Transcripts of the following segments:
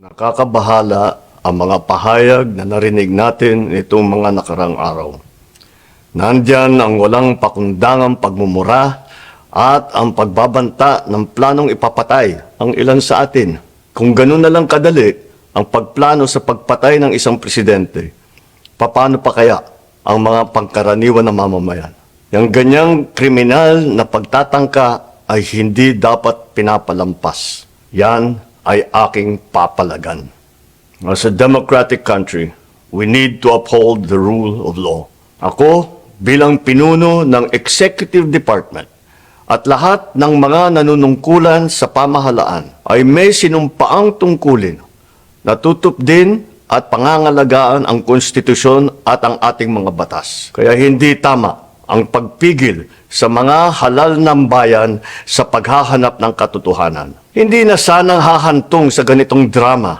Nakakabahala ang mga pahayag na narinig natin itong mga nakarang araw. Nandyan ang walang pakundangang pagmumura at ang pagbabanta ng planong ipapatay ang ilan sa atin. Kung ganun na lang kadali ang pagplano sa pagpatay ng isang presidente, paano pa kaya ang mga pangkaraniwan na mamamayan? Yang ganyang kriminal na pagtatangka ay hindi dapat pinapalampas. Yan ay aking papalagan. As a democratic country, we need to uphold the rule of law. Ako, bilang pinuno ng Executive Department at lahat ng mga nanunungkulan sa pamahalaan ay may sinumpaang tungkulin na tutupdin at pangangalagaan ang konstitusyon at ang ating mga batas. Kaya hindi tama ang pagpigil sa mga halal ng bayan sa paghahanap ng katotohanan. Hindi na sanang hahantong sa ganitong drama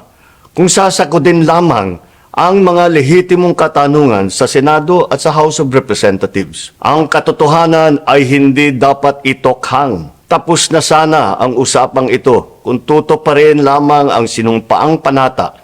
kung sasagutin lamang ang mga lehitimong katanungan sa Senado at sa House of Representatives. Ang katotohanan ay hindi dapat itokhang. Tapos na sana ang usapang ito kung tutuparin lamang ang sinumpaang panata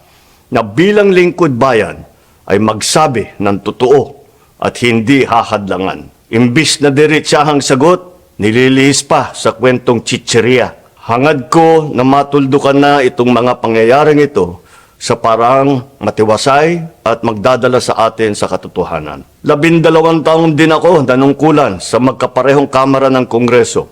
na bilang lingkod bayan ay magsabi ng totoo at hindi hahadlangan. Imbis na diretsahang sagot, nililihis pa sa kwentong chicheria. Hangad ko na matuldukan na itong mga pangyayaring ito sa parang matiwasay at magdadala sa atin sa katotohanan. 12 taon din ako nanungkulan sa magkaparehong kamara ng Kongreso.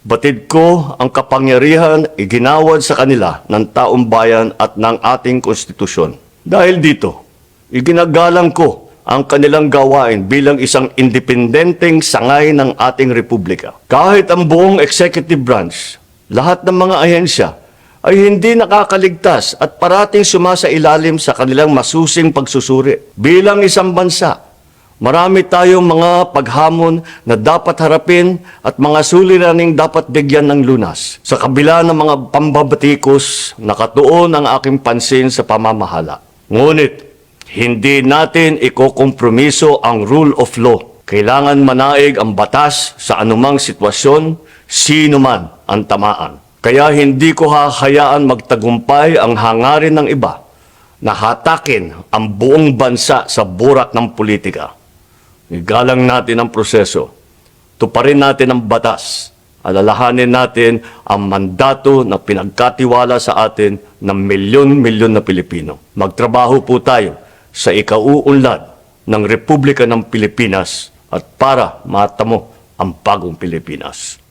Batid ko ang kapangyarihan iginawad sa kanila ng taong bayan at ng ating konstitusyon. Dahil dito, iginagalang ko ang kanilang gawain bilang isang independenteng sangay ng ating republika. Kahit ang buong executive branch, lahat ng mga ahensya ay hindi nakakaligtas at parating sumasailalim sa kanilang masusing pagsusuri. Bilang isang bansa, marami tayong mga paghamon na dapat harapin at mga suliraning dapat bigyan ng lunas. Sa kabila ng mga pambabatikos, nakatuon ang aking pansin sa pamamahala. Ngunit, hindi natin ikokompromiso ang rule of law. Kailangan manaig ang batas sa anumang sitwasyon, sino man ang tamaan. Kaya hindi ko hahayaan magtagumpay ang hangarin ng iba na hatakin ang buong bansa sa burak ng politika. Igalang natin ang proseso. Tuparin natin ang batas. Alalahanin natin ang mandato na pinagkatiwala sa atin ng milyon-milyon na Pilipino. Magtrabaho po tayo sa ikauunlad ng Republika ng Pilipinas at para matamo ang bagong Pilipinas.